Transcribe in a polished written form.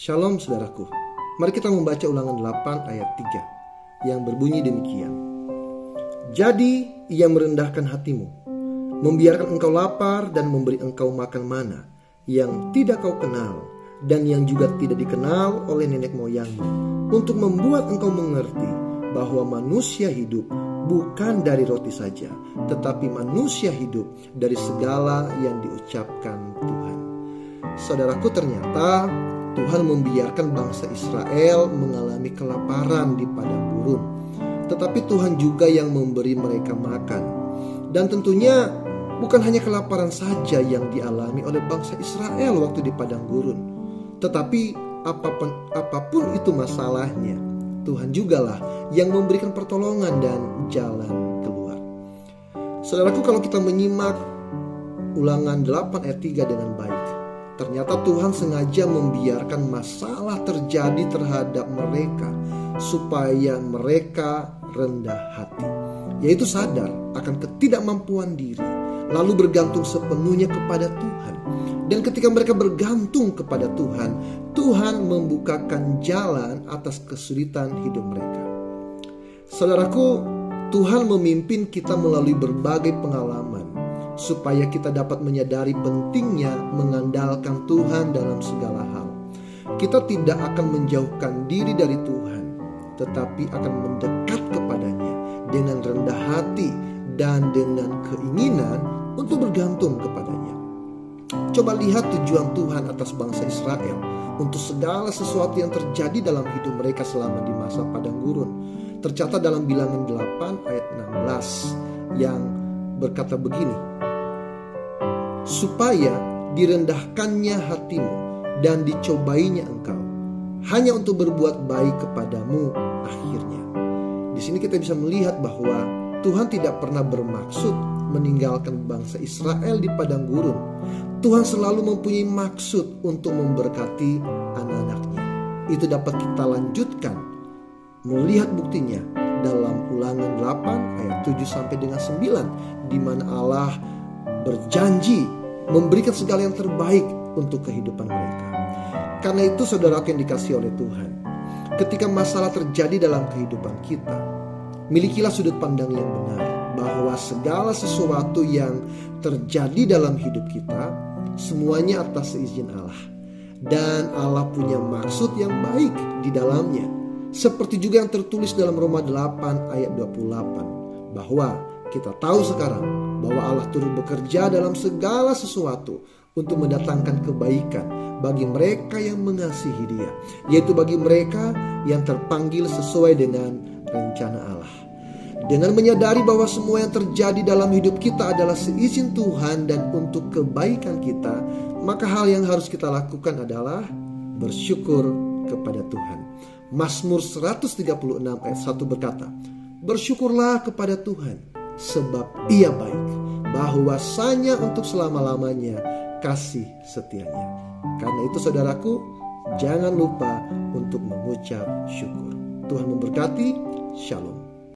Shalom saudaraku. Mari kita membaca Ulangan 8 ayat 3 yang berbunyi demikian. Jadi ia merendahkan hatimu, membiarkan engkau lapar dan memberi engkau makan mana yang tidak kau kenal dan yang juga tidak dikenal oleh nenek moyangmu, untuk membuat engkau mengerti bahwa manusia hidup bukan dari roti saja, tetapi manusia hidup dari segala yang diucapkan Tuhan. Saudaraku, ternyata Tuhan membiarkan bangsa Israel mengalami kelaparan di padang gurun, tetapi Tuhan juga yang memberi mereka makan. Dan tentunya bukan hanya kelaparan saja yang dialami oleh bangsa Israel waktu di padang gurun, tetapi apapun itu masalahnya, Tuhan jugalah yang memberikan pertolongan dan jalan keluar. Saudaraku, kalau kita menyimak Ulangan 8 ayat 3 dengan baik, ternyata Tuhan sengaja membiarkan masalah terjadi terhadap mereka supaya mereka rendah hati, yaitu sadar akan ketidakmampuan diri, lalu bergantung sepenuhnya kepada Tuhan. Dan ketika mereka bergantung kepada Tuhan, Tuhan membukakan jalan atas kesulitan hidup mereka. Saudaraku, Tuhan memimpin kita melalui berbagai pengalaman supaya kita dapat menyadari pentingnya mengandalkan Tuhan dalam segala hal. Kita tidak akan menjauhkan diri dari Tuhan, tetapi akan mendekat kepadanya dengan rendah hati dan dengan keinginan untuk bergantung kepadanya. Coba lihat tujuan Tuhan atas bangsa Israel untuk segala sesuatu yang terjadi dalam hidup mereka selama di masa padang gurun. Tercatat dalam Bilangan 8 ayat 16 yang berkata begini, supaya direndahkannya hatimu dan dicobainya engkau, hanya untuk berbuat baik kepadamu akhirnya. Di sini kita bisa melihat bahwa Tuhan tidak pernah bermaksud meninggalkan bangsa Israel di padang gurun. Tuhan selalu mempunyai maksud untuk memberkati anak-anaknya. Itu dapat kita lanjutkan melihat buktinya dalam Ulangan 8 ayat 7 sampai dengan 9, di mana Allah berjanji memberikan segala yang terbaik untuk kehidupan mereka. Karena itu saudara yang dikasihi oleh Tuhan, ketika masalah terjadi dalam kehidupan kita, milikilah sudut pandang yang benar bahwa segala sesuatu yang terjadi dalam hidup kita semuanya atas seizin Allah, dan Allah punya maksud yang baik di dalamnya. Seperti juga yang tertulis dalam Roma 8 ayat 28, bahwa kita tahu sekarang bahwa Allah turut bekerja dalam segala sesuatu untuk mendatangkan kebaikan bagi mereka yang mengasihi Dia, yaitu bagi mereka yang terpanggil sesuai dengan rencana Allah. Dengan menyadari bahwa semua yang terjadi dalam hidup kita adalah seizin Tuhan dan untuk kebaikan kita, maka hal yang harus kita lakukan adalah bersyukur kepada Tuhan. Mazmur 136 ayat 1 berkata, bersyukurlah kepada Tuhan, sebab Ia baik, bahwasanya untuk selama-lamanya kasih setianya. Karena itu saudaraku, jangan lupa untuk mengucap syukur. Tuhan memberkati. Shalom.